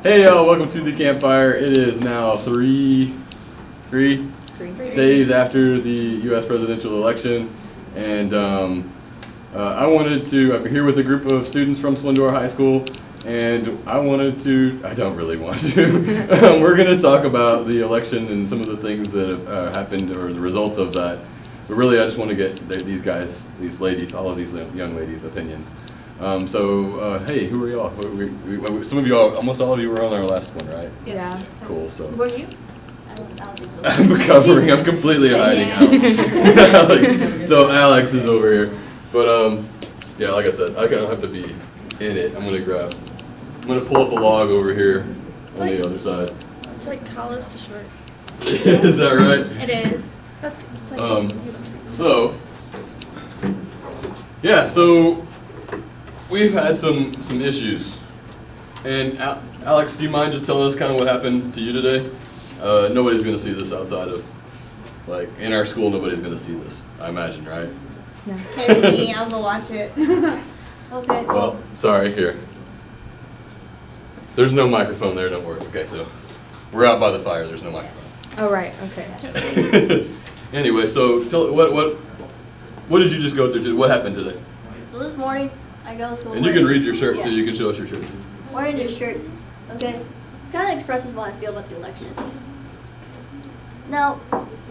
Hey y'all, welcome to the campfire. It is now three days after the U.S. presidential election, and I'm here with a group of students from Splendora High School, and I don't really want to, we're going to talk about the election and some of the things that have happened or the results of that, but really I just want to get these guys, these ladies, all of these young ladies' opinions. Hey, who are y'all? Some of you, almost all of you were on our last one, right? Yeah. Cool, so. Were you? I don't think so. I'm completely hiding Alex. So Alex is over here. But, yeah, like I said, I kind of have to be in it. I'm going to pull up a log over here on the other side. It's like tallest to short. Is that right? It is. It's like so we've had some issues. And Alex, do you mind just telling us kind of what happened to you today? Nobody's going to see this outside of, like, in our school, nobody's going to see this, I imagine, right? No. Maybe I'm gonna watch it. Okay. Well, sorry, here. There's no microphone there, don't worry. Okay, so we're out by the fire, there's no microphone. Oh, right, okay. Anyway, so tell what did you just go through today? What happened today? So this morning, I go to school. And you can read your shirt Yeah. too, you can show us your shirt. Wearing this shirt, okay, kind of expresses what I feel about the election. Now,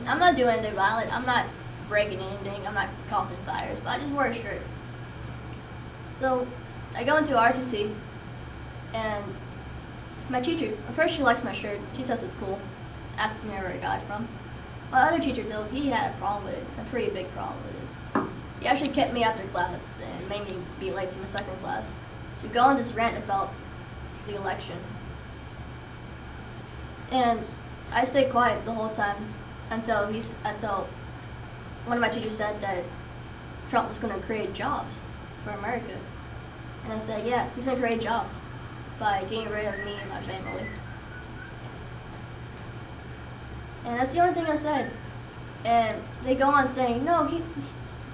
I'm not doing anything violent. I'm not breaking anything. I'm not causing fires, but I just wear a shirt. So, I go into RTC, and my teacher, at first she likes my shirt. She says it's cool. Asks me where I got it from. My other teacher, though, he had a problem with it, a pretty big problem with it. He actually kept me after class and made me be late to my second class to go on this rant about the election. And I stayed quiet the whole time until one of my teachers said that Trump was going to create jobs for America. And I said, yeah, he's going to create jobs by getting rid of me and my family. And that's the only thing I said. And they go on saying, no,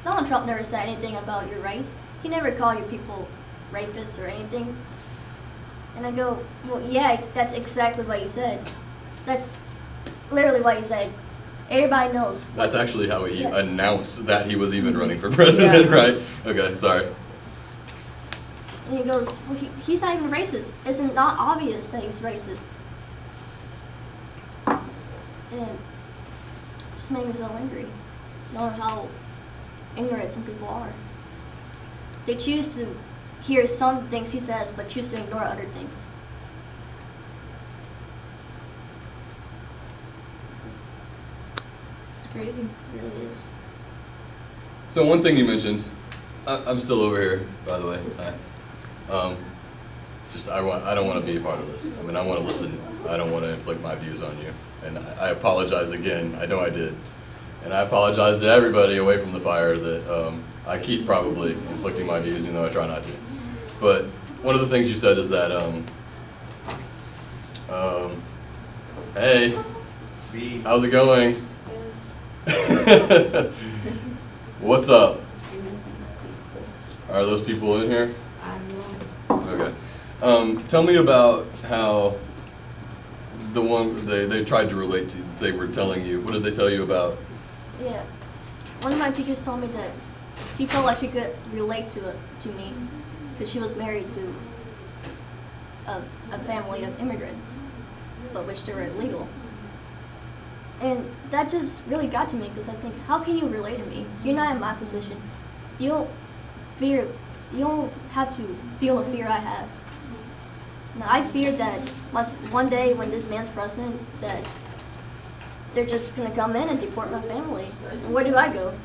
Donald Trump never said anything about your race. He never called your people rapists or anything. And I go, well, yeah, that's exactly what he said. That's literally what he said. Everybody knows. That's actually how he announced that he was even running for president, right? Okay, sorry. And he goes, well, he's not even racist. It's not obvious that he's racist. And it just made me so angry, knowing how ignorant some people are. They choose to hear some things he says, but choose to ignore other things. It's crazy. It really is. So one thing you mentioned, I'm still over here, by the way. Hi. I don't want to be a part of this. I mean, I want to listen. I don't want to inflict my views on you. And I apologize again. I know I did. And I apologize to everybody away from the fire that I keep probably inflicting my views, even though I try not to. But one of the things you said is that, hey, how's it going? What's up? Are those people in here? Okay. Tell me about how the one they tried to relate to, they were telling you, what did they tell you about? Yeah. One of my teachers told me that she felt like she could relate to me because she was married to a family of immigrants, but which they were illegal. And that just really got to me because I think, how can you relate to me? You're not in my position. You don't have to feel the fear I have. Now, I fear that one day when this man's president, that they're just going to come in and deport my family. And where do I go?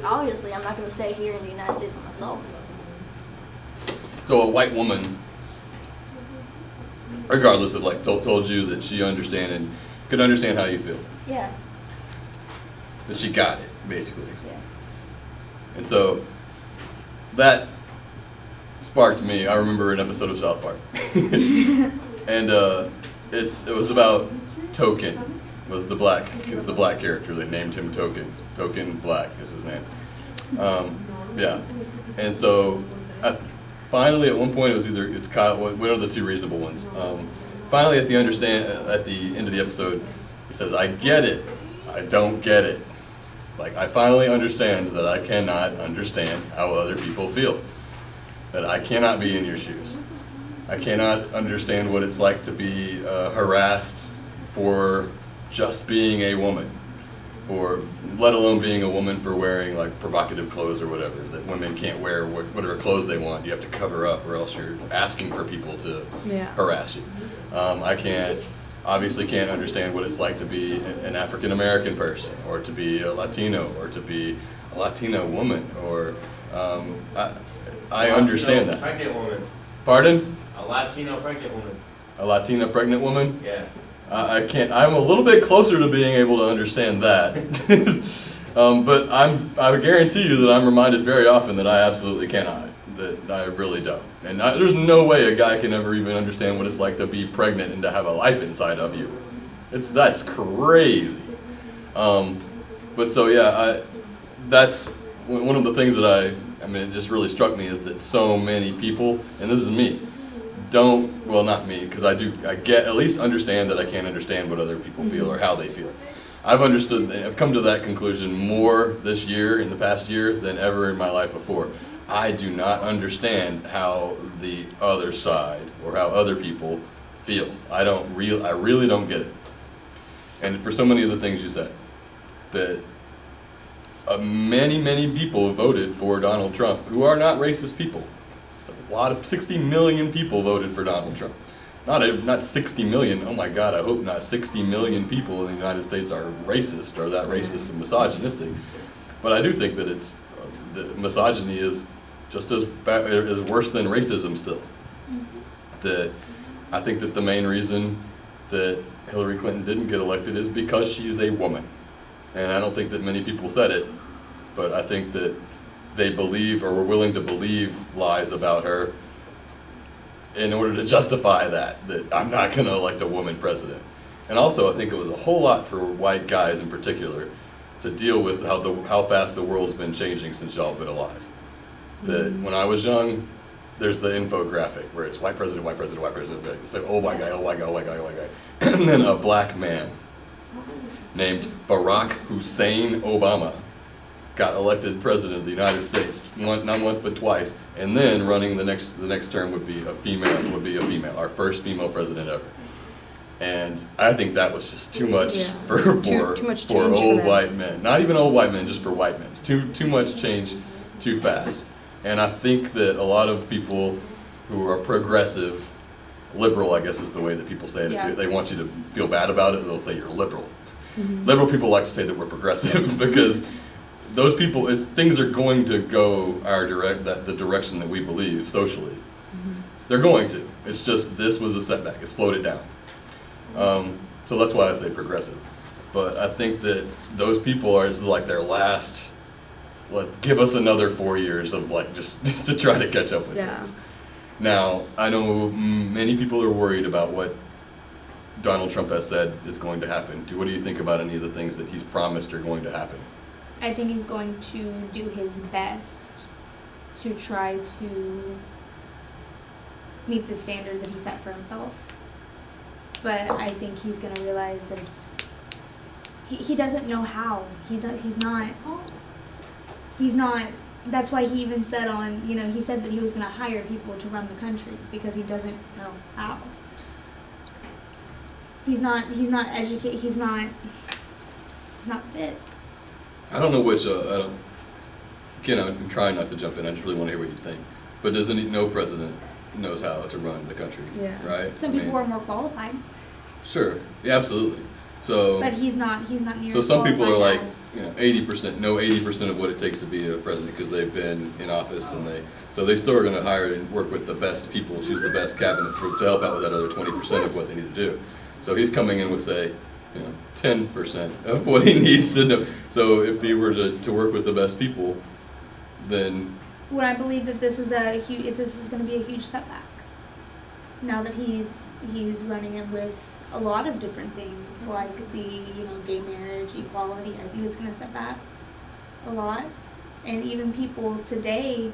Obviously, I'm not going to stay here in the United States by myself. So a white woman, regardless of like, told you that she could understand how you feel. Yeah. That she got it, basically. Yeah. And so that sparked me. I remember an episode of South Park. And it was about Token. It's the black character. They named him Token. Token Black is his name. Yeah. And so finally, at one point, it's Kyle. What are the two reasonable ones? Finally, at the end of the episode, he says, "I get it. I don't get it. Like, I finally understand that I cannot understand how other people feel. That I cannot be in your shoes. I cannot understand what it's like to be harassed for just being a woman, or let alone being a woman for wearing like provocative clothes or whatever. That women can't wear whatever clothes they want. You have to cover up, or else you're asking for people to harass you. I obviously can't understand what it's like to be an African American person, or to be a Latino, or to be a Latina woman, or I understand that. Pregnant woman. Pardon? A Latino pregnant woman. A Latina pregnant woman? Yeah. I can't. I'm a little bit closer to being able to understand that, but I guarantee you that I'm reminded very often that I absolutely cannot. That I really don't. And there's no way a guy can ever even understand what it's like to be pregnant and to have a life inside of you. That's crazy. But so yeah, that's one of the things that I mean, it just really struck me is that so many people, and this is me, well, not me, because I at least understand that I can't understand what other people feel or how they feel. I've come to that conclusion more this year, in the past year, than ever in my life before. I do not understand how the other side or how other people feel. I really don't get it. And for so many of the things you said, that many people voted for Donald Trump who are not racist people. A lot of 60 million people voted for Donald Trump. Not 60 million, oh my God, I hope not 60 million people in the United States are racist or that racist and misogynistic. But I do think that that misogyny is just as worse than racism still. That I think that the main reason that Hillary Clinton didn't get elected is because she's a woman. And I don't think that many people said it, but I think that they believe or were willing to believe lies about her in order to justify that I'm not going to elect a woman president. And also, I think it was a whole lot for white guys in particular to deal with how fast the world's been changing since y'all been alive. That when I was young, there's the infographic where it's white president, white president, white president. It's like, oh my guy, oh my guy, oh my guy, oh my guy. And then a black man named Barack Hussein Obama got elected president of the United States, not once but twice, and then running the next term would be a female, our first female president ever. And I think that was just too much for old white men. Not even old white men, just for white men. It's too much change too fast. And I think that a lot of people who are progressive, liberal, I guess is the way that people say it. If they want you to feel bad about it, they'll say you're liberal. Liberal people like to say that we're progressive because those people, things are going to go the direction that we believe socially. They're going to. It's just this was a setback. It slowed it down. So that's why I say progressive. But I think that those people are like their last. Give us another 4 years of just to try to catch up with things. Now I know many people are worried about what Donald Trump has said is going to happen. What do you think about any of the things that he's promised are going to happen? I think he's going to do his best to try to meet the standards that he set for himself. But I think he's going to realize that he doesn't know how. He's not, that's why he even said he said that he was going to hire people to run the country because he doesn't know how. He's not educated, he's not fit. I don't know which, again, I'm trying not to jump in, I just really want to hear what you think. But no president knows how to run the country, right? Some people are more qualified. Sure, yeah, absolutely. So, but he's not near. So some people are like, 80% of what it takes to be a president because they've been in office and they still are going to hire and work with the best people, choose the best cabinet to help out with that other 20% of what they need to do. So he's coming in with, say, 10% of what he needs to know. So if he were to work with the best people, then. Would I believe that this is going to be a huge setback? Now that he's running it with a lot of different things like the gay marriage, equality, I think it's going to set back a lot. And even people today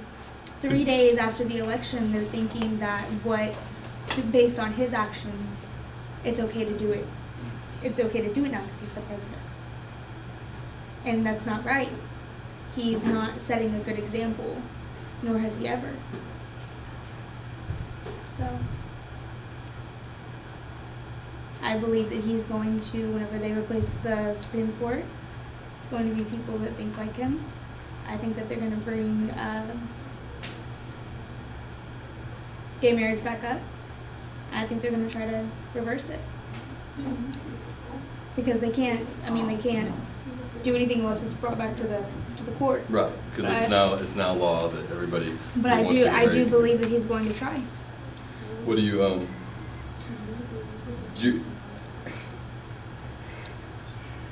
3 days after the election, they're thinking that based on his actions, it's okay to do it. It's okay to do it now because he's the president. And that's not right. He's not setting a good example, nor has he ever. So, I believe that he's going to, whenever they replace the Supreme Court, it's going to be people that think like him. I think that they're going to bring gay marriage back up. I think they're going to try to reverse it. Because they can't do anything unless it's brought back to the court. Right, because it's now law that everybody. But who wants to get I do married. believe that he's going to try. What do you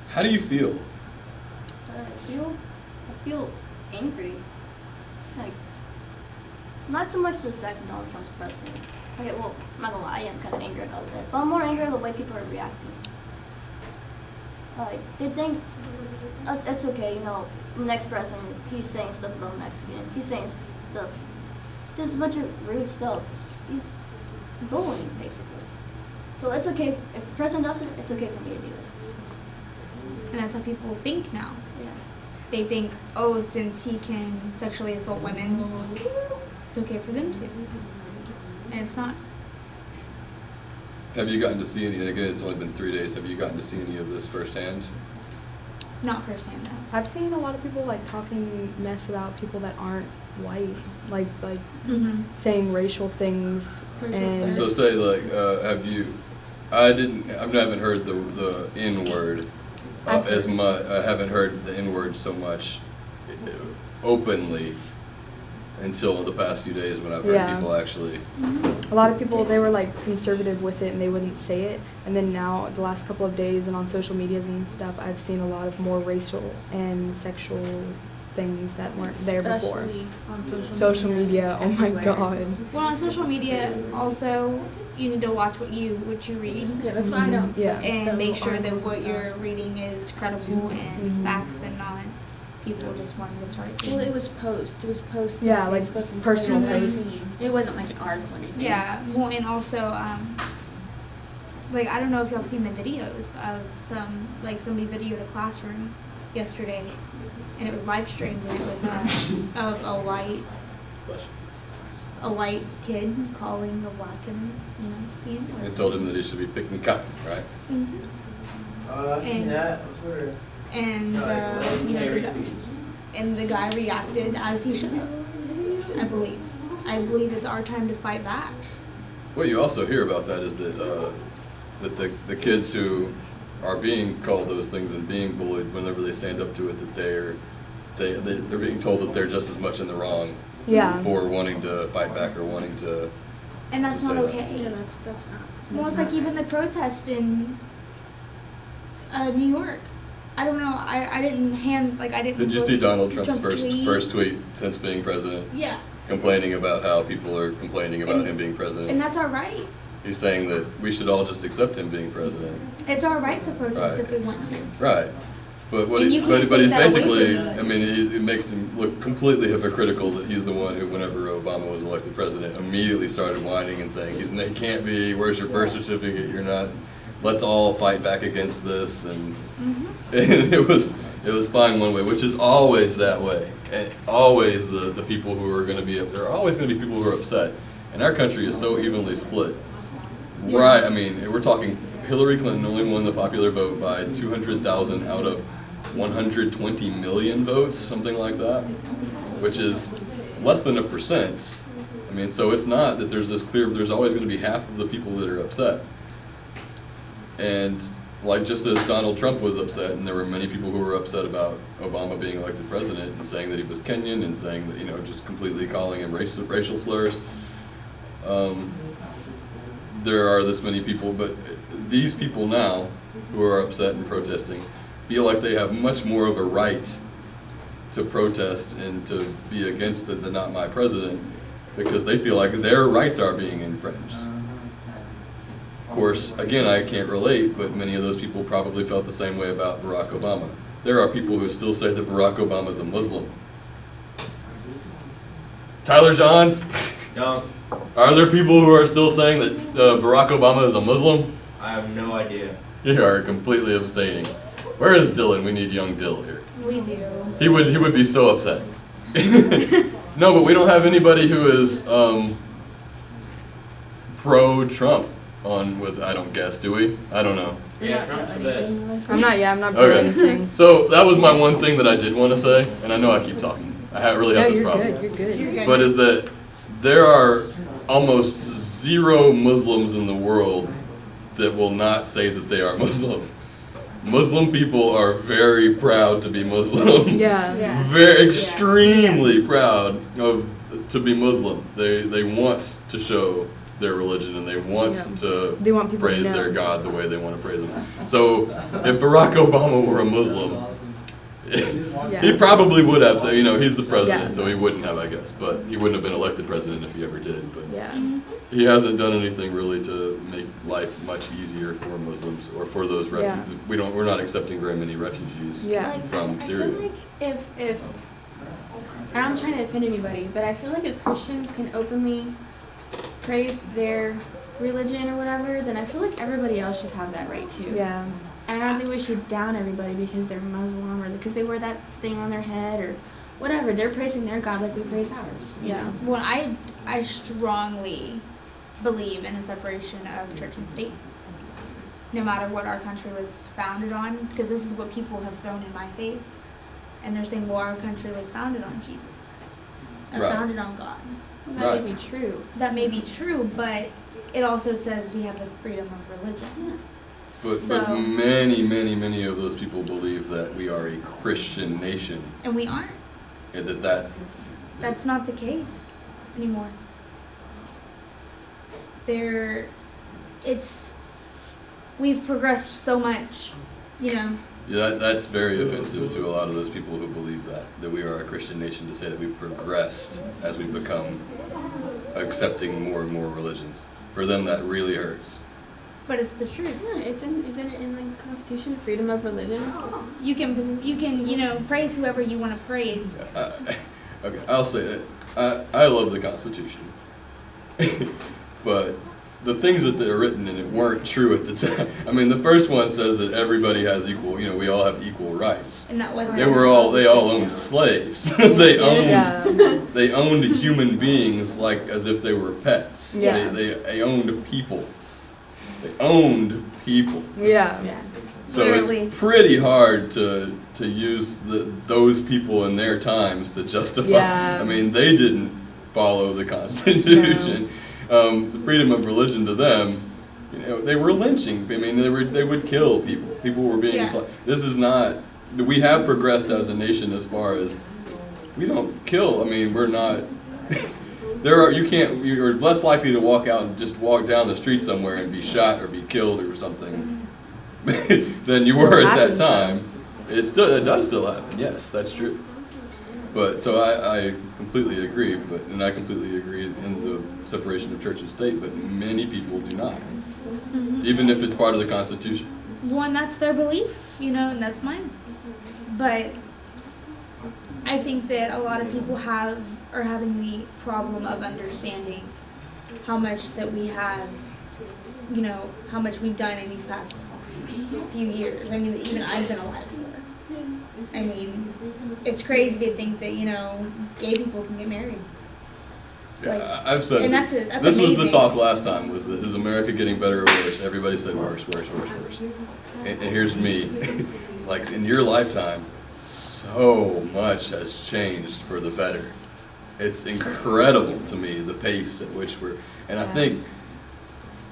how do you feel? I feel angry. Like, not so much the fact that Donald Trump's president. Okay, well, I'm not gonna lie, I am kind of angry about that. But I'm more angry at the way people are reacting. Like, they think it's okay, the next president, he's saying stuff about Mexican. He's saying stuff, just a bunch of rude stuff. He's bullying, basically. So it's okay, if the president does it, it's okay for me to do it. And that's how people think now. Yeah. They think, oh, since he can sexually assault women, it's okay for them to. And it's not. Have you gotten to see any? Again, it's only been 3 days. Have you gotten to see any of this firsthand? Not firsthand, no. I've seen a lot of people like talking mess about people that aren't white, like Mm-hmm. saying racial things. Racial And So say like, have you? I haven't heard the N word as much. I haven't heard the N word so much openly until the past few days when I've heard Yeah. people actually. a lot of people, they were like conservative with it and they wouldn't say it. And then now, the last couple of days and on social medias and stuff, I've seen a lot of more racial and sexual things that weren't there before. Especially on Social media, oh my everywhere. god. Well, on social media, also, you need to watch what you read. Yeah, that's why I don't. Yeah. And make sure that articles what and you're stuff. reading is credible and Mhm. facts and not people just wanting to start things. Well, it was post. It was post. Yeah, on like Facebook and personal Twitter. posts. It wasn't like an article or anything. Yeah, well, and also, like, I don't know if y'all have seen the videos of somebody videoed a classroom yesterday, and it was live streamed, and it was of a white kid calling a black and, the N-word. And told him that he should be picking cotton, right? Mhm. I've seen And- that on Twitter. And, the guy reacted as he should have, I believe. I believe it's our time to fight back. What you also hear about that is that the kids who are being called those things and being bullied, whenever they stand up to it, that they're being told that they're just as much in the wrong Yeah. for wanting to fight back or wanting to. And that's To not say that. okay. Yeah, that's not. Well, it's like even the protest in New York. I don't know. I didn't Did you look see Donald Trump's tweet. first tweet since being president? Yeah, Complaining about how people are complaining about And- him being president. and that's our right. He's saying that we should all just accept him being president. It's our right to protest Right. if we want to. Right. But what And he, you can't but take he's that away basically, from me. I mean, it makes him look completely hypocritical that he's the one who, whenever Obama was elected president, immediately started whining and saying, he can't be, where's your birth certificate, you're not, let's all fight back against this, and, and it was fine one way, which is always that way. And always the people who are gonna be, there are always gonna be people who are upset. And our country is so evenly split. Yeah. Right, I mean, we're talking, Hillary Clinton only won the popular vote by 200,000 out of 120 million votes, something like that, which is less than 1%. I mean, so it's not that there's always going to be half of the people that are upset. And like just as Donald Trump was upset, and there were many people who were upset about Obama being elected president and saying that he was Kenyan and saying that, just completely calling him racial slurs. There are this many people, but these people now who are upset and protesting feel like they have much more of a right to protest and to be against the not my president because they feel like their rights are being infringed. Of course, again, I can't relate, but many of those people probably felt the same way about Barack Obama. There are people who still say that Barack Obama is a Muslim. Tyler Johns, Young. are there people who are still saying that Barack Obama is a Muslim? I have no idea. You are completely abstaining. Where is Dylan? We need young Dill here. We do. He would be so upset. No, but we don't have anybody who is pro-Trump on with, I don't guess, do we? I don't know. Yeah, Trump's the best. I'm not Okay. doing anything. So that was my one thing that I did want to say, and I know I keep talking. I really have No, this you're problem. good. You're good. You're good. But is that there are almost zero Muslims in the world that will not say that they are Muslim. Muslim people are very proud to be Muslim. Yeah. Yeah. Very extremely proud of to be Muslim. They want to show their religion and they want Yeah. to They want people to praise know. their God the way they want to praise him. So if Barack Obama were a Muslim, he probably would have. So, he's the president, Yeah. so he wouldn't have, I guess. But he wouldn't have been elected president if he ever did. But Yeah. he hasn't done anything really to make life much easier for Muslims or for those refugees. Yeah. We're not accepting very many refugees Yeah. Like, from I Syria. feel like if I'm trying to offend anybody, but I feel like if Christians can openly praise their religion or whatever, then I feel like everybody else should have that right too. Yeah. And I don't think we should down everybody because they're Muslim or because they wear that thing on their head or whatever. They're praising their God like we praise ours. you Yeah. know? Well, I strongly believe in a separation of church and state, no matter what our country was founded on, because this is what people have thrown in my face, and they're saying, well, our country was founded on Jesus, or Right. founded on God. That Right. may be true. That may be true, but it also says we have the freedom of religion. But So- many of those people believe that we are a Christian nation, And we aren't. and that That's not the case anymore. We've progressed so much, that's very offensive to a lot of those people who believe that we are a Christian nation, to say that we've progressed as we become accepting more and more religions. For them, that really hurts. but it's the truth. Yeah, isn't it in the Constitution, freedom of religion? You can praise whoever you want to praise. Okay, I'll say that. I love the Constitution. But the things that are written in it weren't true at the time. I mean, the first one says that everybody has equal, we all have equal rights. And that wasn't. They all owned slaves. Yeah. They owned human beings like as if they were pets. Yeah. They owned people. They owned people. Yeah. So Literally. it's pretty hard to use those people in their times to justify. Yeah. I mean, they didn't follow the Constitution. The freedom of religion to them, they were lynching. I mean, they would kill people. People were being. Yeah. This is not. We have progressed as a nation as far as we don't kill. I mean, we're not. You're less likely to walk out and just walk down the street somewhere and be shot or be killed or something than you Still were at that happens, though. time. It does still happen. Yes, that's true. But so I completely agree. And I completely agree in the separation of church and state. But many people do not, even if it's part of the Constitution. One, that's their belief, and that's mine. But I think that a lot of people are having the problem of understanding how much that we have, how much we've done in these past few years. I mean, even I've been alive for. I mean, it's crazy to think that, gay people can get married. Yeah, I've said and that- that's this was amazing. the talk last time, was that is America getting better or worse? Everybody said worse. And here's me. Like, in your lifetime, so much has changed for the better. It's incredible to me, the pace at which and I think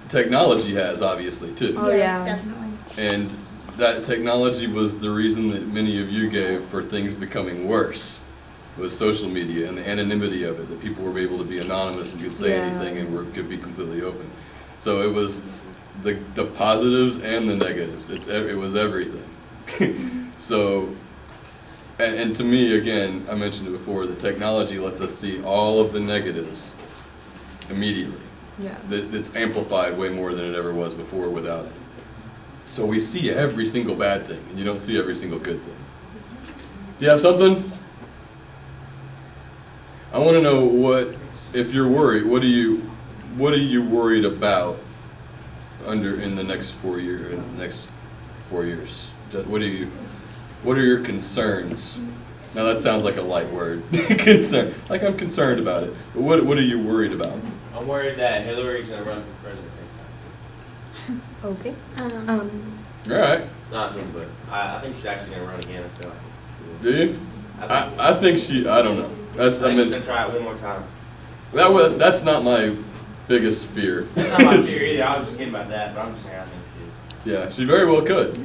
technology has, obviously, too. Oh, Yes, yeah. definitely. And that technology was the reason that many of you gave for things becoming worse, was social media and the anonymity of it, that people were able to be anonymous and could say Yeah. anything and could be completely open. So it was the positives and the negatives. It was everything. So, and to me, again, I mentioned it before, the technology lets us see all of the negatives immediately. Yeah. It's amplified way more than it ever was before without it. So we see every single bad thing, and you don't see every single good thing. Do you have something? I want to know what, if you're worried, what are you worried about in the next 4 years? What are your concerns? Now that sounds like a light word, concern. Like I'm concerned about it. But what are you worried about? I'm worried that Hillary's gonna run for president next time. Okay. All right. Not me, but I think she's actually gonna run again. I feel like. Do you? I think she. I don't know. I think she's gonna try it one more time. That's not my biggest fear. That's not my fear either. I was just kidding about that, but I'm just saying I think she is. Yeah, she very well could.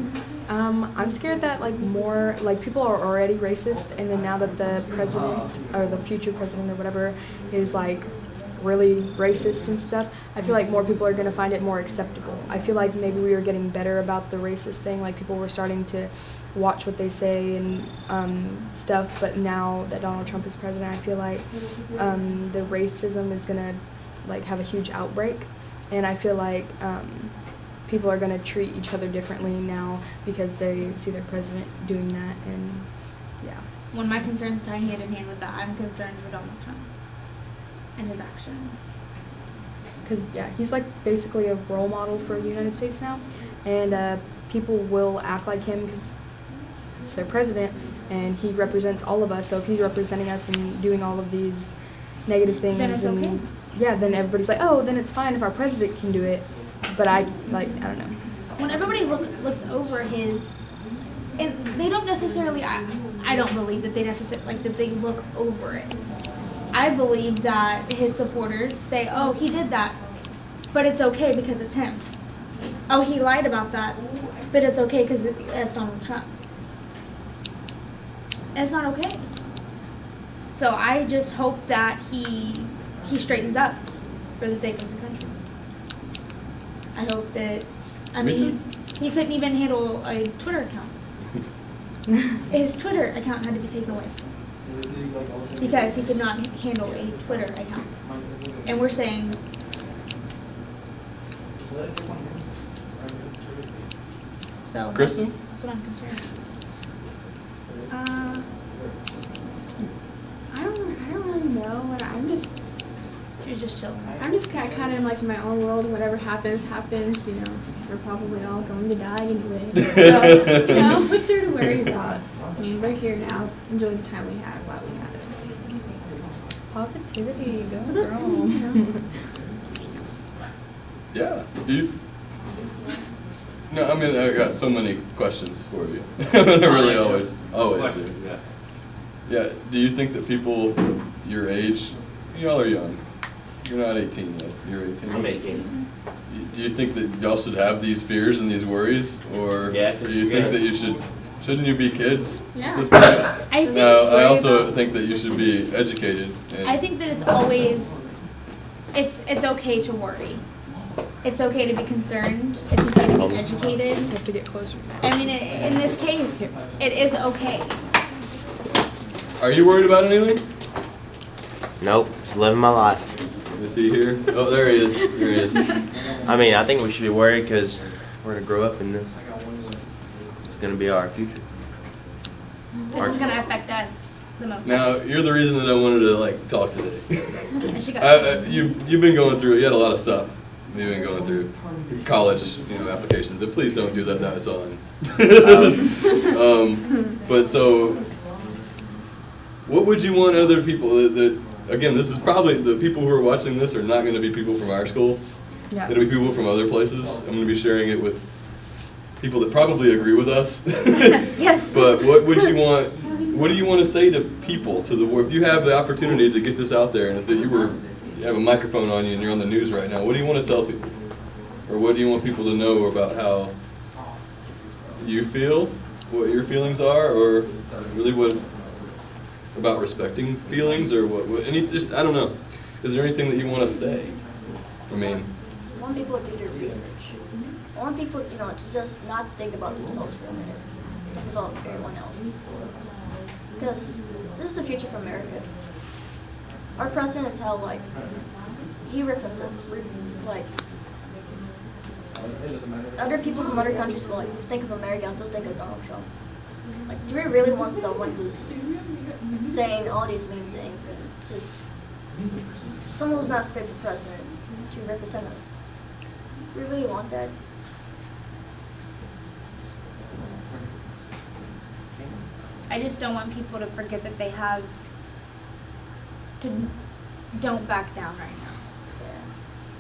I'm scared that more people are already racist, and then now that the president or the future president or whatever is really racist and stuff, I feel like more people are going to find it more acceptable. I feel like maybe we were getting better about the racist thing, like people were starting to watch what they say and stuff, but now that Donald Trump is president, I feel like the racism is going to have a huge outbreak, and I feel like people are going to treat each other differently now because they see their president doing that, and yeah. One of my concerns tie hand in hand with that. I'm concerned for Donald Trump and his actions. Because, yeah, he's basically a role model for the United States now, and people will act like him because he's their president, and he represents all of us, so if he's representing us and doing all of these negative things, then it's okay. Yeah, then everybody's like, oh, then it's fine if our president can do it. But I don't know. When everybody looks over his, and they don't necessarily, I don't believe that they necessarily, that they look over it. I believe that his supporters say, oh, he did that, but it's okay because it's him. Oh, he lied about that, but it's okay because it's Donald Trump. And it's not okay. So I just hope that he straightens up for the sake of the country. I hope that, Me too. he couldn't even handle a Twitter account. His Twitter account had to be taken away because he could not handle a Twitter account. And we're saying, so Kristen? that's what I'm concerned. I don't really know. She was just chilling. I'm just kind of in my own world. Whatever happens. We're probably all going to die anyway. So, what's there to worry about? We're here now. Enjoy the time we have while we have it. Positivity, go But girl. Yeah. Do you? No, I mean I got so many questions for you. I really always do. Yeah. Yeah. Do you think that people your age, y'all are young, you're not 18 yet. You're 18. I'm 18. Do you think that y'all should have these fears and these worries, or Yeah, do you think that you shouldn't you be kids? Yeah. This point? I think. I also think that you should be educated. And I think that it's always, it's okay to worry. It's okay to be concerned. It's okay to be educated. You have to get closer. I mean, in this case, it is okay. Are you worried about anything? Nope, just living my life. Is he here? Oh, there he is. There he is. I mean, I think we should be worried because we're gonna grow up in this. It's gonna be our future. This is gonna affect us the most. Now, you're the reason that I wanted to talk today. And she got You've been going through. You had a lot of stuff. You've been going through college, applications. And please don't do that. That's on. But so, what would you want other people that again? This is probably the people who are watching this are not going to be people from our school. Yeah. It'll be people from other places. I'm going to be sharing it with people that probably agree with us. Yes. But what would you want? What do you want to say to people? If you have the opportunity to get this out there, and if you have a microphone on you and you're on the news right now, what do you want to tell people? Or what do you want people to know about how you feel, what your feelings are, or really what about respecting feelings, or just I don't know. Is there anything that you want to say? I mean, I want people to do their research. I want people to just not think about themselves for a minute. Think about everyone else. Because this is the future for America. Our president is how he represents other people from other countries will think of America and don't think of Donald Trump. Do we really want someone who's saying all these mean things and just someone who's not fit for president to represent us. We really want that. I just don't want people to forget that they have to don't back down right now.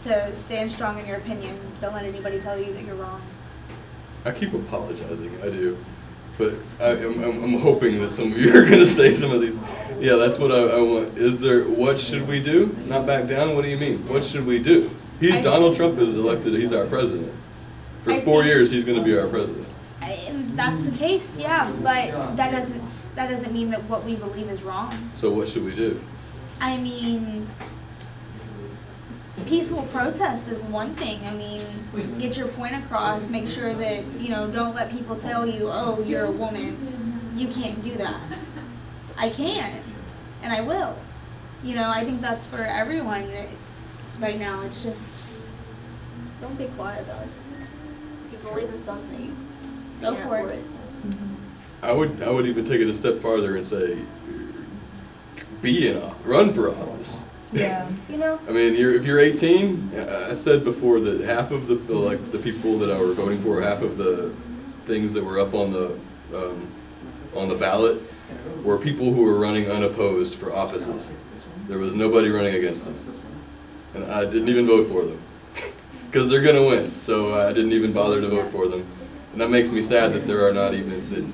To stand strong in your opinions. Don't let anybody tell you that you're wrong. I keep apologizing, I do. But I'm hoping that some of you are going to say some of these. Yeah, that's what I want. What should we do? Not back down? What do you mean? What should we do? Donald Trump is elected, he's our president. For 4 years, he's going to be our president. That's the case, yeah, but that doesn't mean that what we believe is wrong. So what should we do? I mean, peaceful protest is one thing. I mean, get your point across, make sure that, don't let people tell you, oh, you're a woman, you can't do that. I can, and I will. I think that's for everyone right now. It's just Don't be quiet about it. If you believe in something, go stand for it. I would even take it a step farther and say, run for office. Yeah. I mean, if you're 18, I said before that half of the people that I were voting for, half of the things that were up on the ballot were people who were running unopposed for offices. There was nobody running against them, and I didn't even vote for them because they're gonna win. So I didn't even bother to vote for them, and that makes me sad that there are not even that.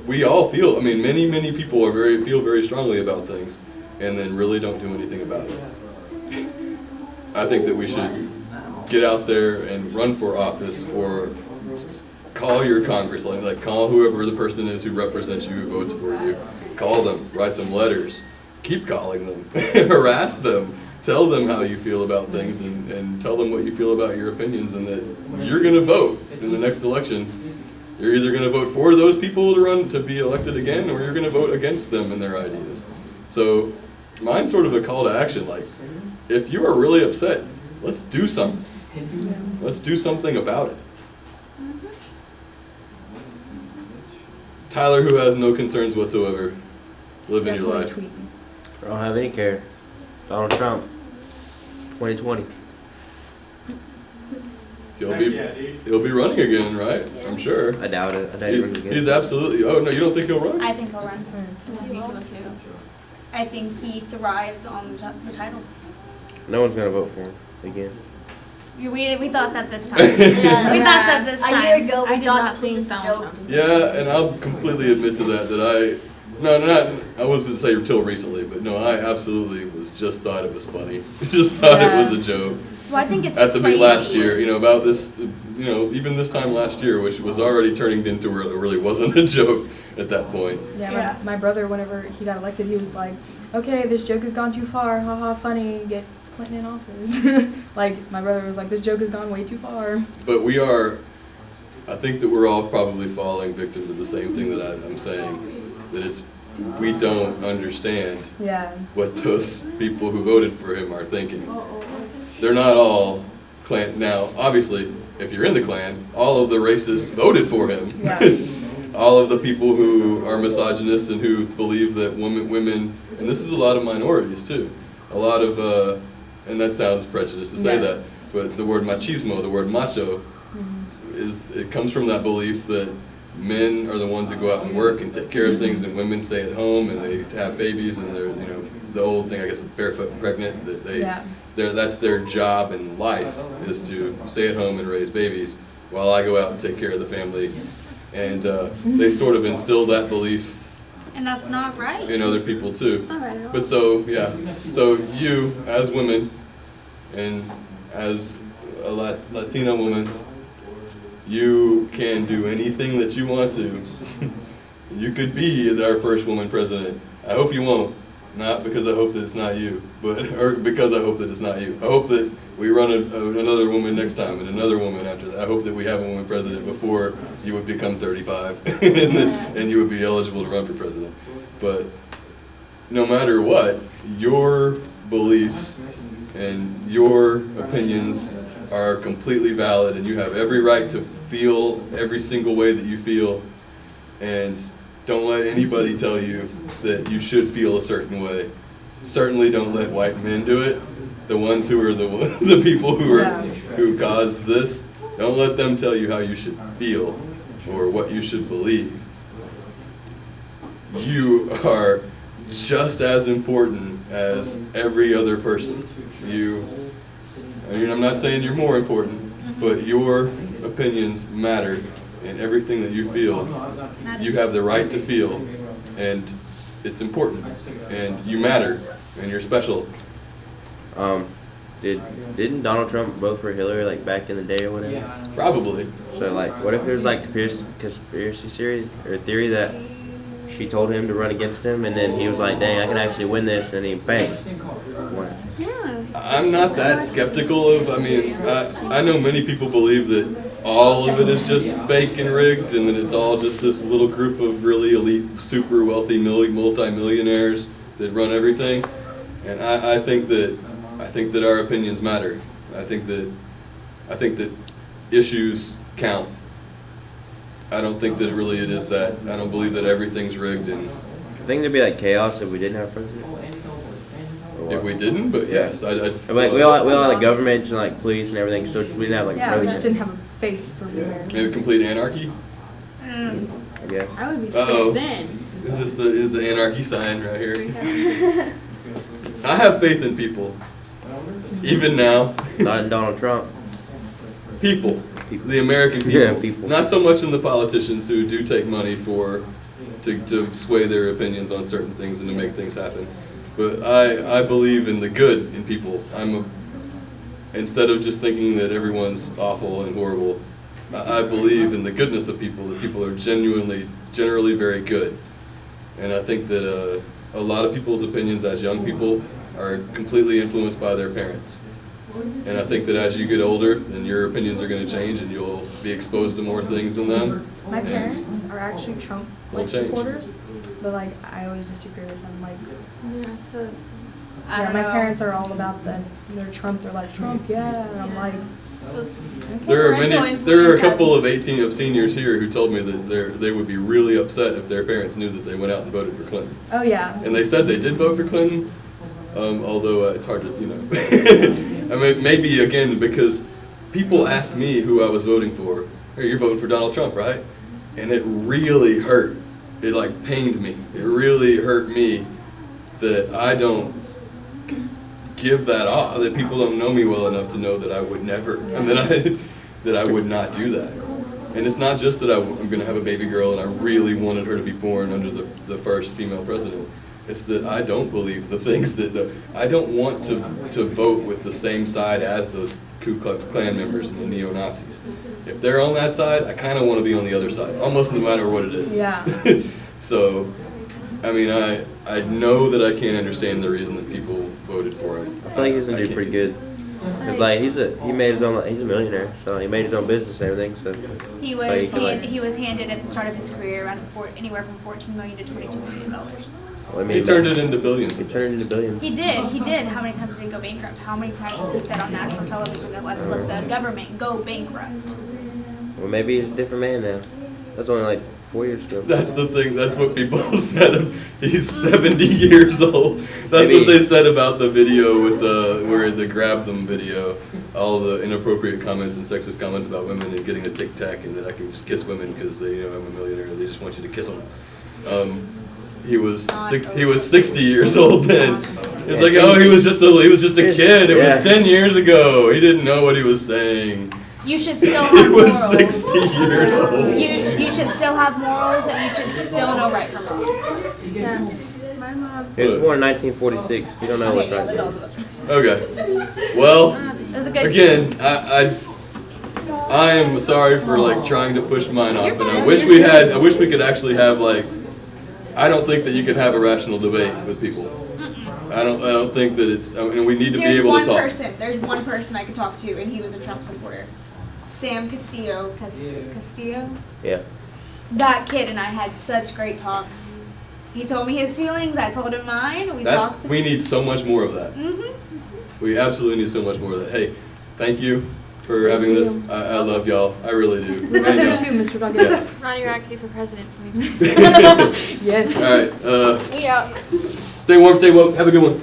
We all feel. I mean, many people feel very strongly about things, and then really don't do anything about it. I think that we should get out there and run for office, or call your Congress, like call whoever the person is who represents you, who votes for you. Call them, write them letters, keep calling them, harass them, tell them how you feel about things, and tell them what you feel about your opinions, and that you're going to vote in the next election. You're either going to vote for those people to be elected again, or you're going to vote against them and their ideas. So mine's sort of a call to action, like, if you are really upset, let's do something. Let's do something about it. Tyler, who has no concerns whatsoever, living your life. I don't have any care. Donald Trump, 2020. He'll be running again, right? I'm sure. I doubt it. I doubt he runs again. He's absolutely. Oh no, you don't think he'll run? I think he'll run. You will. I think he thrives on the title. No one's gonna vote for him again. We thought that this time. Yeah, we thought that this time. A year ago, I we did thought not this was think just a Donald joke. Trump. Yeah, and I'll completely admit to that. I wasn't say till recently, but no, I absolutely just thought it was funny. Just thought it was a joke. Well, I think it's at the crazy. last year, about this, even this time last year, which was already turning into where it really wasn't a joke at that point. Yeah, my brother, whenever he got elected, he was like, okay, this joke has gone too far, haha, funny, get Clinton in office. Like, my brother was like, this joke has gone way too far. But I think that we're all probably falling victim to the same thing that I'm saying, that we don't understand what those people who voted for him are thinking. They're not all Klan. Now, obviously, if you're in the Klan, all of the racists voted for him. Yeah. All of the people who are misogynists and who believe that women, and this is a lot of minorities too, a lot of, and that sounds prejudiced to say that, but the word machismo, the word macho, it comes from that belief that men are the ones who go out and work and take care of things, and women stay at home and they have babies, and they're, the old thing, I guess, barefoot and pregnant, that that's their job in life, is to stay at home and raise babies while I go out and take care of the family. And they sort of instill that belief And that's not right. in other people too. It's not right at all. But so you, as women, and as a Latina woman, you can do anything that you want to. You could be our first woman president. I hope you won't. Not because I hope that it's not you, or because I hope that it's not you. I hope that we run another woman next time, and another woman after that. I hope that we have a woman president before you would become 35, and you would be eligible to run for president. But no matter what, your beliefs and your opinions are completely valid, and you have every right to feel every single way that you feel. And Don't let anybody tell you that you should feel a certain way. Certainly don't let white men do it. The ones who are the people who caused this. Don't let them tell you how you should feel or what you should believe. You are just as important as every other person. I'm not saying you're more important, but your opinions matter, and everything that you feel, you have the right to feel, and it's important, and you matter, and you're special. Didn't Donald Trump vote for Hillary like back in the day or whatever? Probably. So like, what if there's like conspiracy theory that she told him to run against him, and then he was like, "Dang, I can actually win this," and he bang. Won. Yeah. I'm not that skeptical of. I know many people believe that all of it is just fake and rigged, and that it's all just this little group of really elite, super wealthy, multi-millionaires that run everything. And I think that our opinions matter. I think that issues count. I don't think that it is that. I don't believe that everything's rigged. And I think there'd be like chaos if we didn't have a president. if we didn't, but yes, Like we all had the government and like police and everything, so we didn't have like Yeah, we president. just didn't have a face for mayor. maybe complete anarchy. I guess. I would be Uh-oh. sick then. Is this the anarchy sign right here? I have faith in people. Even now. Not in Donald Trump. People. The American people. Yeah, people. Not so much in the politicians who do take money to sway their opinions on certain things and to make things happen. But I believe in the good in people. Instead of just thinking that everyone's awful and horrible, I believe in the goodness of people, that people are generally very good. And I think that a lot of people's opinions as young people are completely influenced by their parents. And I think that as you get older, then your opinions are going to change and you'll be exposed to more things than them. My And parents are actually Trump Will change. supporters, but like I always disagree with them. Like, Yeah, so yeah, my parents are all about they're Trump. They're like Trump, yeah, and I'm like, There are Parental there are a influence couple of seniors here who told me that they would be really upset if their parents knew that they went out and voted for Clinton. oh yeah, And they said they did vote for Clinton, although it's hard to, I mean, maybe again because people ask me who I was voting for. Hey, you're voting for Donald Trump, right? And it really hurt. It like pained me. It really hurt me that I don't give that off. That people don't know me well enough to know that I would never, and that I would not do that. And it's not just that I'm going to have a baby girl and I really wanted her to be born under the first female president. It's that I don't believe the things that I don't want to vote with the same side as the Ku Klux Klan members and the neo-Nazis. If they're on that side, I kind of want to be on the other side, almost no matter what it is. Yeah. So, I mean, I know that I can't understand the reason that people voted for him. I feel like he's gonna do pretty good. Cause like he's a millionaire, so he made his own business and everything. So He was handed at the start of his career around anywhere from $14 million to $22 million. well, I mean, He turned it into billions. He turned it into billions. He did. How many times did he go bankrupt? How many times has he said on national television that let's let the government go bankrupt? Well, maybe he's a different man now. That's only like 4 years ago. That's the thing. That's what people said. He's 70 years old. That's Maybe. what they said about the video with where the grab them video. All the inappropriate comments and sexist comments about women and getting a tic tac and that I can just kiss women because I'm a millionaire. They just want you to kiss them. He was 60 years old then. It's like, oh, he was just a kid. It was 10 years ago. He didn't know what he was saying. You should still He have was morals. 60 years old. You should still have morals and you should still know right from wrong. yeah, my mom. He was born in 1946. You don't know what's Okay, yeah, right. that was it. Okay. Well, It was a good. again, I am sorry for like trying to push mine off, and I wish we could actually have like. I don't think that you can have a rational debate with people. I don't think that it's. I mean, we need to be able to talk. There's one person I could talk to, and he was a Trump supporter. Sam Castillo. Castillo? Yeah. That kid and I had such great talks. He told me his feelings. I told him mine. We We need so much more of that. Mhm. We absolutely need so much more of that. Hey, thank you. for having this. I love y'all. I really do. We love And, you too, Mr. Doggett. yeah. Ronnie Rackley for president 2020. Yes. All right. We out. Stay warm, stay woke. Have a good one.